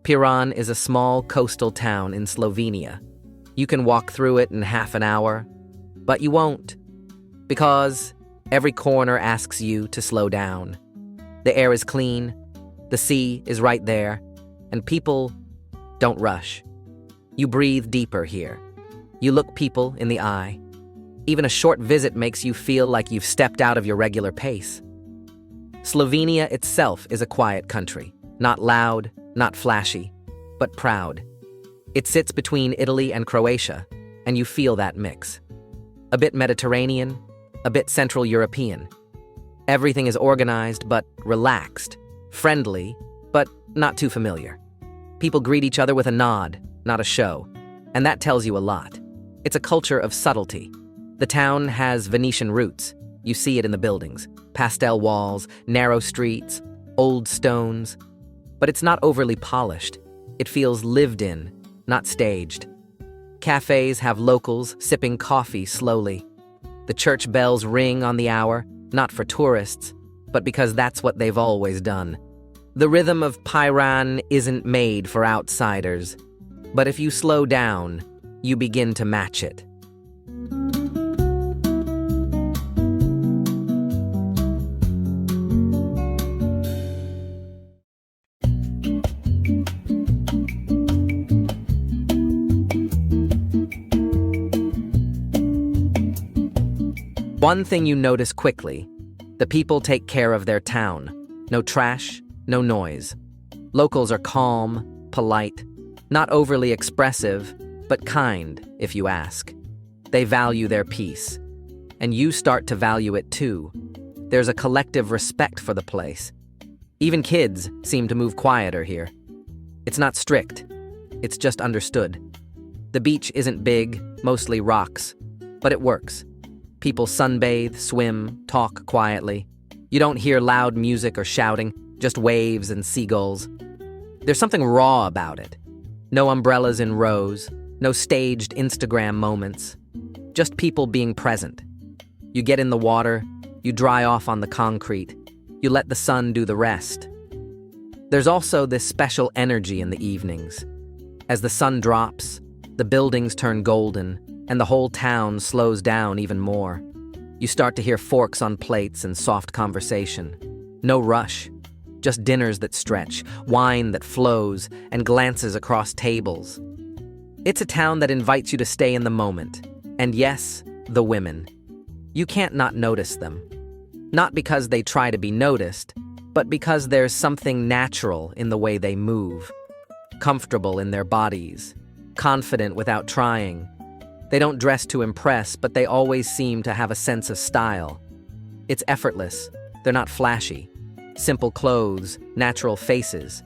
Piran is a small coastal town in Slovenia. You can walk through it in half an hour, but you won't, because every corner asks you to slow down. The air is clean, the sea is right there, and people don't rush. You breathe deeper here. You look people in the eye. Even a short visit makes you feel like you've stepped out of your regular pace. Slovenia itself is a quiet country, not loud, not flashy, but proud. It sits between Italy and Croatia, and you feel that mix. A bit Mediterranean, a bit Central European. Everything is organized but relaxed, friendly but not too familiar. People greet each other with a nod, not a show, and that tells you a lot. It's a culture of subtlety. The town has Venetian roots. You see it in the buildings. Pastel walls, narrow streets, old stones. But it's not overly polished. It feels lived in, not staged. Cafes have locals sipping coffee slowly. The church bells ring on the hour, not for tourists, but because that's what they've always done. The rhythm of Piran isn't made for outsiders, but if you slow down, you begin to match it. One thing you notice quickly: the people take care of their town. No trash, no noise. Locals are calm, polite, not overly expressive, but kind, if you ask. They value their peace, and you start to value it too. There's a collective respect for the place. Even kids seem to move quieter here. It's not strict, it's just understood. The beach isn't big, mostly rocks, but it works. People sunbathe, swim, talk quietly. You don't hear loud music or shouting, just waves and seagulls. There's something raw about it. No umbrellas in rows, no staged Instagram moments. Just people being present. You get in the water, you dry off on the concrete, you let the sun do the rest. There's also this special energy in the evenings. As the sun drops, the buildings turn golden, and the whole town slows down even more. You start to hear forks on plates and soft conversation. No rush, just dinners that stretch, wine that flows, and glances across tables. It's a town that invites you to stay in the moment. And yes, the women. You can't not notice them. Not because they try to be noticed, but because there's something natural in the way they move. Comfortable in their bodies, confident without trying. They don't dress to impress, but they always seem to have a sense of style. It's effortless. They're not flashy. Simple clothes, natural faces.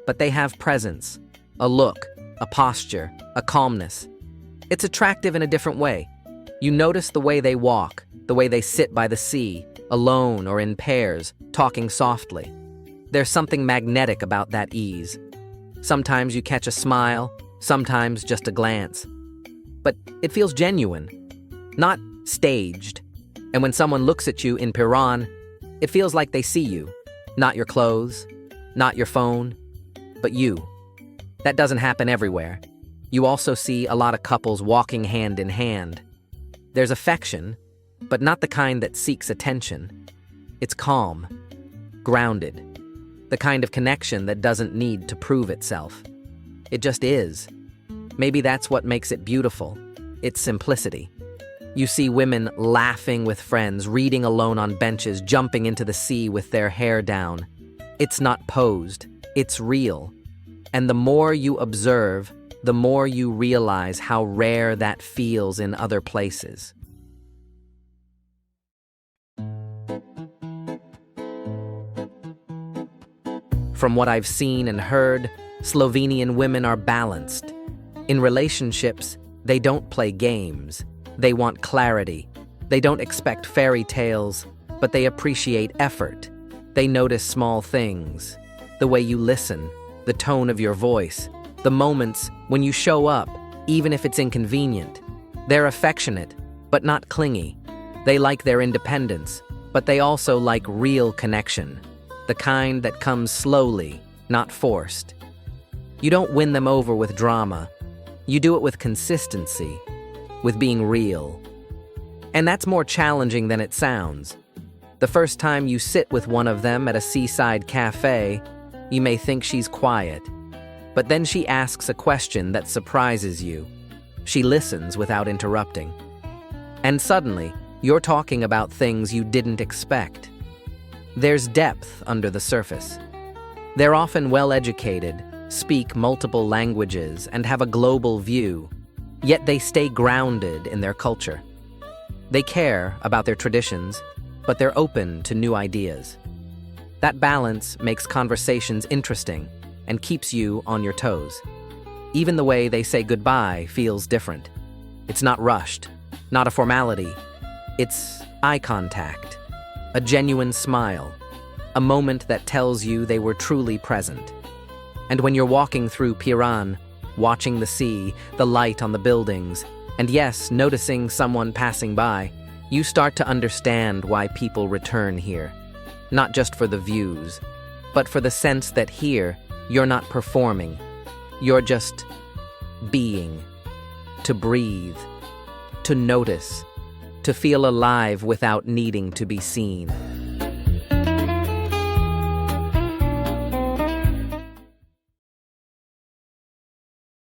But they have presence, a look, a posture, a calmness. It's attractive in a different way. You notice the way they walk, the way they sit by the sea, alone or in pairs, talking softly. There's something magnetic about that ease. Sometimes you catch a smile, sometimes just a glance. But it feels genuine, not staged. And when someone looks at you in Piran, it feels like they see you. Not your clothes, not your phone, but you. That doesn't happen everywhere. You also see a lot of couples walking hand in hand. There's affection, but not the kind that seeks attention. It's calm, grounded, the kind of connection that doesn't need to prove itself. It just is. Maybe that's what makes it beautiful, its simplicity. You see women laughing with friends, reading alone on benches, jumping into the sea with their hair down. It's not posed, it's real. And the more you observe, the more you realize how rare that feels in other places. From what I've seen and heard, Slovenian women are balanced. In relationships, they don't play games. They want clarity. They don't expect fairy tales, but they appreciate effort. They notice small things. The way you listen, the tone of your voice, the moments when you show up, even if it's inconvenient. They're affectionate, but not clingy. They like their independence, but they also like real connection. The kind that comes slowly, not forced. You don't win them over with drama. You do it with consistency, with being real. And that's more challenging than it sounds. The first time you sit with one of them at a seaside cafe, you may think she's quiet. But then she asks a question that surprises you. She listens without interrupting. And suddenly, you're talking about things you didn't expect. There's depth under the surface. They're often well-educated, speak multiple languages, and have a global view, yet they stay grounded in their culture. They care about their traditions, but they're open to new ideas. That balance makes conversations interesting and keeps you on your toes. Even the way they say goodbye feels different. It's not rushed, not a formality. It's eye contact, a genuine smile, a moment that tells you they were truly present. And when you're walking through Piran, watching the sea, the light on the buildings, and yes, noticing someone passing by, you start to understand why people return here. Not just for the views, but for the sense that here, you're not performing. You're just being, to breathe, to notice, to feel alive without needing to be seen.